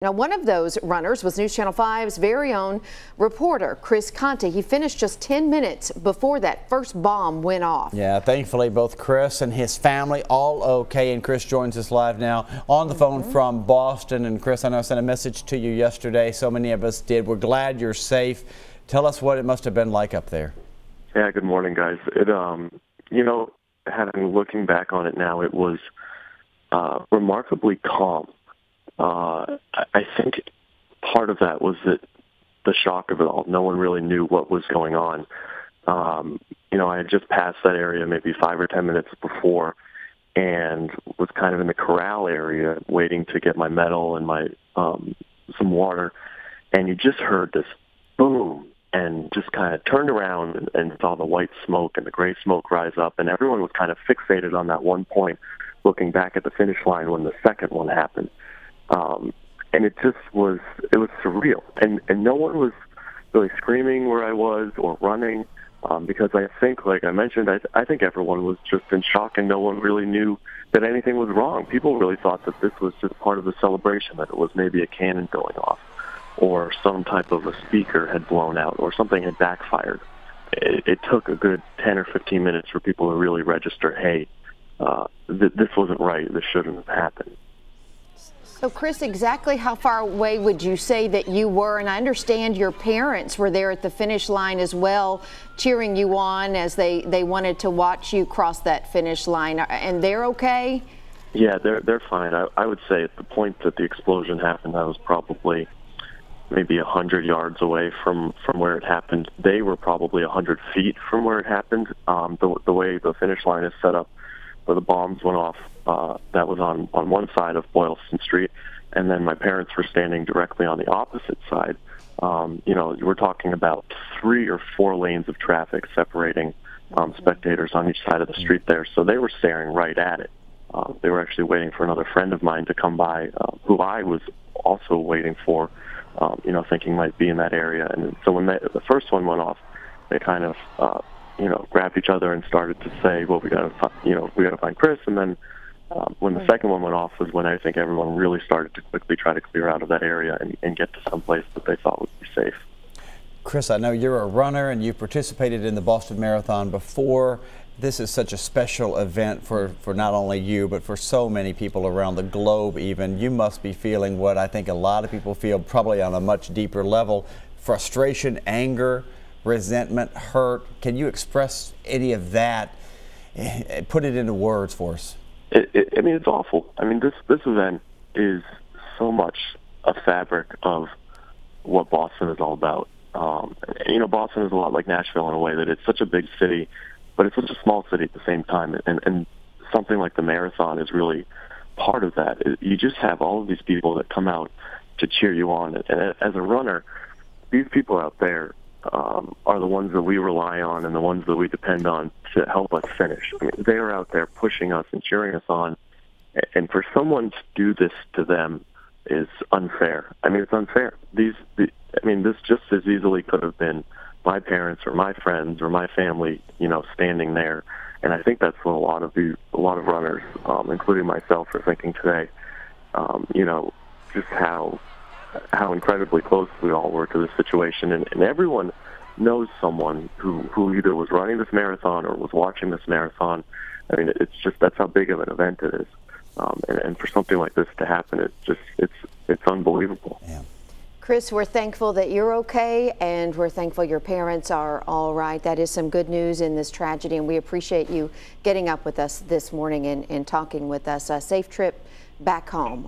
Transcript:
Now, one of those runners was News Channel 5's very own reporter, Chris Conte. He finished just 10 minutes before that first bomb went off. Yeah, thankfully both Chris and his family all okay. And Chris joins us live now on the phone from Boston. And Chris, I know I sent a message to you yesterday. So many of us did. We're glad you're safe. Tell us what it must have been like up there. Yeah, good morning, guys. Looking back on it now, it was remarkably calm. I think part of that was that the shock of it all. No one really knew what was going on. I had just passed that area maybe 5 or 10 minutes before and was kind of in the corral area waiting to get my medal and my some water. And you just heard this boom and just kind of turned around and saw the white smoke and the gray smoke rise up. And everyone was kind of fixated on that one point, looking back at the finish line when the second one happened. And it was surreal. And no one was really screaming where I was or running, because I think, like I mentioned, I think everyone was just in shock and no one really knew that anything was wrong. People really thought that this was just part of the celebration, that it was maybe a cannon going off or some type of a speaker had blown out or something had backfired. It took a good 10 or 15 minutes for people to really register, hey, this wasn't right, this shouldn't have happened. So, Chris, exactly how far away would you say that you were? And I understand your parents were there at the finish line as well, cheering you on as they wanted to watch you cross that finish line. And they're okay? Yeah, they're fine. I would say at the point that the explosion happened, I was probably maybe 100 yards away from where it happened. They were probably 100 feet from where it happened. The way the finish line is set up, where the bombs went off, that was on one side of Boylston Street, and then my parents were standing directly on the opposite side. We're talking about 3 or 4 lanes of traffic separating spectators on each side of the street there, so they were staring right at it. They were actually waiting for another friend of mine to come by, who I was also waiting for, thinking might be in that area. And so when the first one went off, they kind of grabbed each other and started to say, well, we got to find Chris. And then when the second one went off was when I think everyone really started to quickly try to clear out of that area and get to some place that they thought would be safe. Chris, I know you're a runner and you participated in the Boston Marathon before. This is such a special event for not only you, but for so many people around the globe even. You must be feeling what I think a lot of people feel, probably on a much deeper level: frustration, anger, resentment, hurt. Can you express any of that? Put it into words for us. It's awful. I mean, this event is so much a fabric of what Boston is all about. Boston is a lot like Nashville in a way that it's such a big city, but it's such a small city at the same time. And something like the marathon is really part of that. You just have all of these people that come out to cheer you on. And as a runner, these people out there are the ones that we rely on and the ones that we depend on to help us finish. I mean, they are out there pushing us and cheering us on. And for someone to do this to them is unfair. I mean, it's unfair. This just as easily could have been my parents or my friends or my family, standing there. And I think that's what a lot of runners, including myself, are thinking today. Just how incredibly close we all were to this situation. And everyone knows someone who either was running this marathon or was watching this marathon. I mean, that's how big of an event it is. And for something like this to happen, it's unbelievable. Yeah. Chris, we're thankful that you're okay, and we're thankful your parents are all right. That is some good news in this tragedy, and we appreciate you getting up with us this morning and talking with us. A safe trip back home.